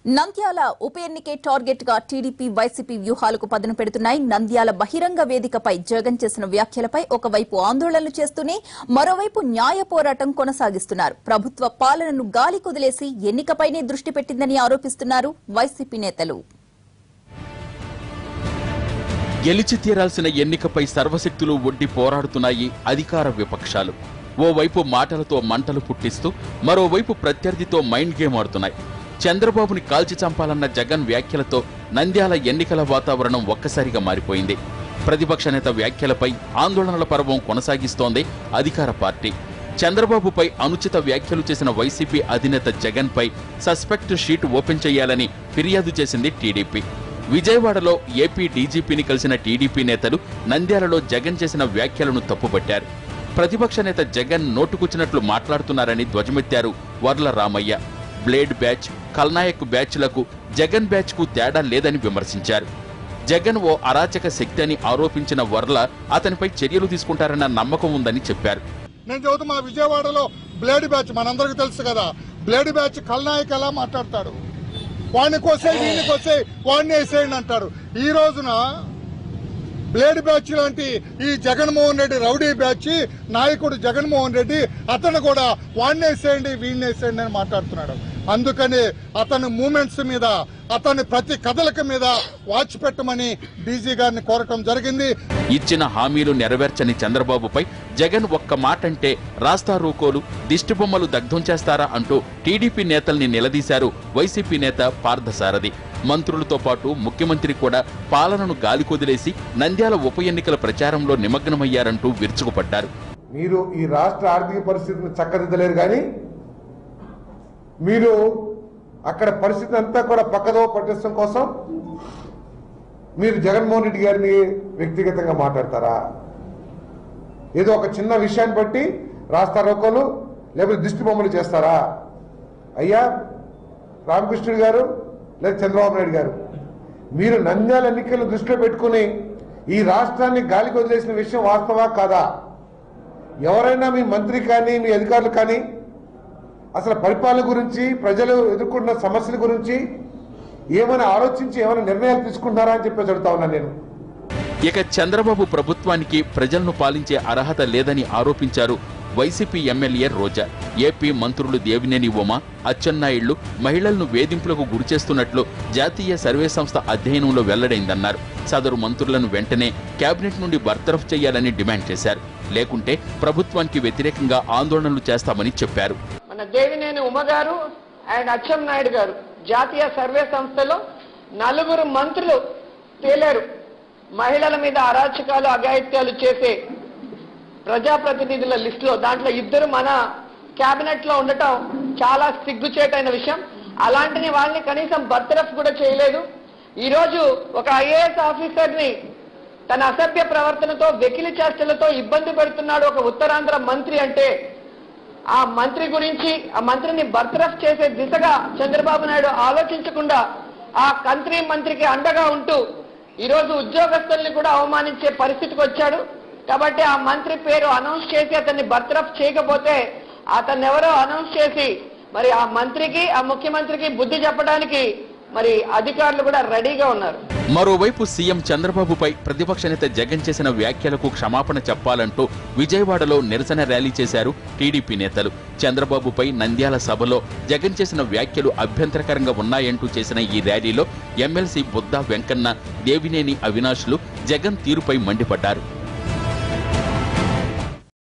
నంద్యాల ఉప ఎన్నికే టార్గెట్ గా TDP YCP వ్యూహాలకు పదును పెడుతున్నాయి. నంద్యాల బహిరంగ వేదికపై జగన్ చేసిన వ్యాఖ్యలపై ఒకవైపు ఆందోళనలు చేస్తూనే మరోవైపు న్యాయ పోరాటం కొనసాగిస్తున్నారు. ప్రభుత్వ పాలనను గాలి కుదిలేసి ఎన్నికపైనే దృష్టి పెట్టిందని ఆరోపిస్తున్నారు వైసీపీ నేతలు. గెలిచి తీరాల్సిన ఎన్నికపై సర్వశక్తులు ఒడ్డి పోరాడుతున్నాయి అధికార విపక్షాలు. ఓవైపు మాటలతో మంటలు పుట్టిస్తూ మరోవైపు ప్రత్యర్థితో మైండ్ గేమ్ ఆడుతున్నాయి. చంద్రబాబుని కాల్చి చంపాలన్న జగన్ వ్యాఖ్యలతో నంద్యాల ఎన్నికల వాతావరణం ఒక్కసారిగా మారిపోయింది. ప్రతిపక్ష నేత వ్యాఖ్యలపై ఆందోళనల పర్వం కొనసాగిస్తోంది అధికార పార్టీ. చంద్రబాబుపై అనుచిత వ్యాఖ్యలు చేసిన వైసీపీ అధినేత జగన్ పై సస్పెక్ట్ షీట్ ఓపెన్ చేయాలని ఫిర్యాదు చేసింది టీడీపీ. విజయవాడలో ఏపీ డీజీపీని కలిసిన టీడీపీ నేతలు నంద్యాలలో జగన్ చేసిన వ్యాఖ్యలను తప్పుపట్టారు. ప్రతిపక్ష నేత జగన్ నోటుకొచ్చినట్లు మాట్లాడుతున్నారని ధ్వజమెత్తారు వర్ల రామయ్య. బ్లేడ్ బ్యాచ్, కల్నాయక్ బ్యాచ్లకు జగన్ బ్యాచ్కు తేడా లేదని విమర్శించారు. జగన్ ఓ అరాచక శక్తి అని ఆరోపించిన వర్ల అతనిపై చర్యలు తీసుకుంటారన్న నమ్మకం ఉందని చెప్పారు. నేను చదువుతూ మా విజయవాడలో బ్లేడ్ బ్యాచ్ మనందరికీ తెలుసు కదా, బ్లేడ్ బ్యాచ్ కల్నాయక్ ఎలా మాట్లాడతాడు, వాడిని కోసే వీడిని కోసే వాడిని వేసేయండి అంటారు. ఈ రోజున బ్లేడ్ బ్యాచ్ లాంటి ఈ జగన్మోహన్ రెడ్డి రౌడీ బ్యాచ్ నాయకుడు జగన్మోహన్ రెడ్డి అతను కూడా వాడిని వేసేయండి వీడిని వేసేయండి అని మాట్లాడుతున్నాడు. అందుకని అతని మూమెంట్స్ మీద, అతని ప్రతి కదలిక మీద వాచ్ పెట్టమని డీజీ గారిని కోరటం జరిగింది. ఇచ్చిన హామీలు నెరవేర్చని చంద్రబాబుపై జగన్ ఒక్క మాట అంటే రాస్తా రోకోలు, దిష్టిబొమ్మలు దగ్ధం చేస్తారా అంటూ టీడీపీ నేతల్ని నిలదీశారు వైసీపీ నేత పార్థసారథి. మంత్రులతో పాటు ముఖ్యమంత్రి కూడా పాలనను గాలికొదిలేసి నంద్యాల ఉప ఎన్నికల ప్రచారంలో నిమగ్నమయ్యారంటూ విరుచుకుపడ్డారు. మీరు ఈ రాష్ట్ర ఆర్థిక పరిస్థితిని చక్కదిద్దలేరు, కానీ మీరు అక్కడ పరిస్థితి అంతా కూడా పక్కదో పట్టించడం కోసం మీరు జగన్మోహన్ రెడ్డి గారిని వ్యక్తిగతంగా మాట్లాడతారా? ఏదో ఒక చిన్న విషయాన్ని బట్టి రాస్తా రోకోలు లేకపోతే దిష్టి బొమ్మలు చేస్తారా? అయ్యా రామకృష్ణుడు గారు లేదా చంద్రబాబు నాయుడు గారు, మీరు నంద్యాల ఎన్నికలు దృష్టిలో పెట్టుకుని ఈ రాష్ట్రాన్ని గాలికి వదిలేసిన విషయం వాస్తవా కాదా? ఎవరైనా మీ మంత్రి కానీ మీ అధికారులు కానీ అసలు పరిపాలన గురించి, ప్రజలు ఎదుర్కొంటున్న సమస్యల గురించి ఏమైనా ఆలోచించి ఏమైనా నిర్ణయాలు తీసుకుంటారా అని చెప్పేసి అడుగుతా ఉన్నాను నేను. ఇక చంద్రబాబు ప్రభుత్వానికి ప్రజలను పాలించే అర్హత లేదని ఆరోపించారు వైసీపీ ఎమ్మెల్యే రోజా. ఏపీ మంత్రులు దేవినేని ఉమ, అచ్చెన్నాయుళ్లు మహిళలను వేధింపులకు గురిచేస్తున్నట్లు జాతీయ సర్వే సంస్థ అధ్యయనంలో వెల్లడైందన్నారు. సదరు మంత్రులను వెంటనే కేబినెట్ నుండి బర్తరఫ్ చేయాలని డిమాండ్ చేశారు. లేకుంటే ప్రభుత్వానికి వ్యతిరేకంగా ఆందోళనలు చేస్తామని చెప్పారు. మన దేవినేని ఉమ గారు అండ్ అచ్చెన్నాయుడు గారు జాతీయ సర్వే సంస్థలో 4 మంత్రులు తేలారు. మహిళల మీద అరాచకాలు, అఘాయిత్యాలు చేసే ప్రజాప్రతినిధుల లిస్టులో దాంట్లో 2 మన కేబినెట్ లో ఉండటం చాలా సిగ్గుచేటైన విషయం. అలాంటిని వాళ్ళని కనీసం బర్తరఫ్ కూడా చేయలేదు. ఈరోజు ఒక ఐఏఎస్ ఆఫీసర్ ని తన అసభ్య ప్రవర్తనతో, వెకిలి చేష్టలతో ఇబ్బంది పెడుతున్నాడు ఒక ఉత్తరాంధ్ర మంత్రి అంటే ఆ మంత్రి గురించి, ఆ మంత్రిని బర్తరఫ్ చేసే దిశగా చంద్రబాబు నాయుడు ఆలోచించకుండా ఆ మంత్రికి అండగా ఉంటూ ఈరోజు ఉద్యోగస్తుల్ని కూడా అవమానించే పరిస్థితికి వచ్చాడు. కాబట్టి ఆ మంత్రి పేరు అనౌన్స్ చేసి అతన్ని బర్తరఫ్ చేయకపోతే అతన్ని ఎవరో అనౌన్స్ చేసి మరి ఆ మంత్రికి, ఆ ముఖ్యమంత్రికి బుద్ధి చెప్పడానికి మరి అధికారులు కూడా రెడీగా ఉన్నారు. మరోవైపు సీఎం చంద్రబాబుపై ప్రతిపక్ష నేత జగన్ చేసిన వ్యాఖ్యలకు క్షమాపణ చెప్పాలంటూ విజయవాడలో నిరసన ర్యాలీ చేశారు టీడీపీ నేతలు. చంద్రబాబుపై నంద్యాల సభలో జగన్ చేసిన వ్యాఖ్యలు అభ్యంతరకరంగా ఉన్నాయంటూ చేసిన ఈ ర్యాలీలో ఎమ్మెల్సీ బుద్దా వెంకన్న, దేవినేని అవినాష్లు జగన్ తీరుపై మండిపడ్డారు.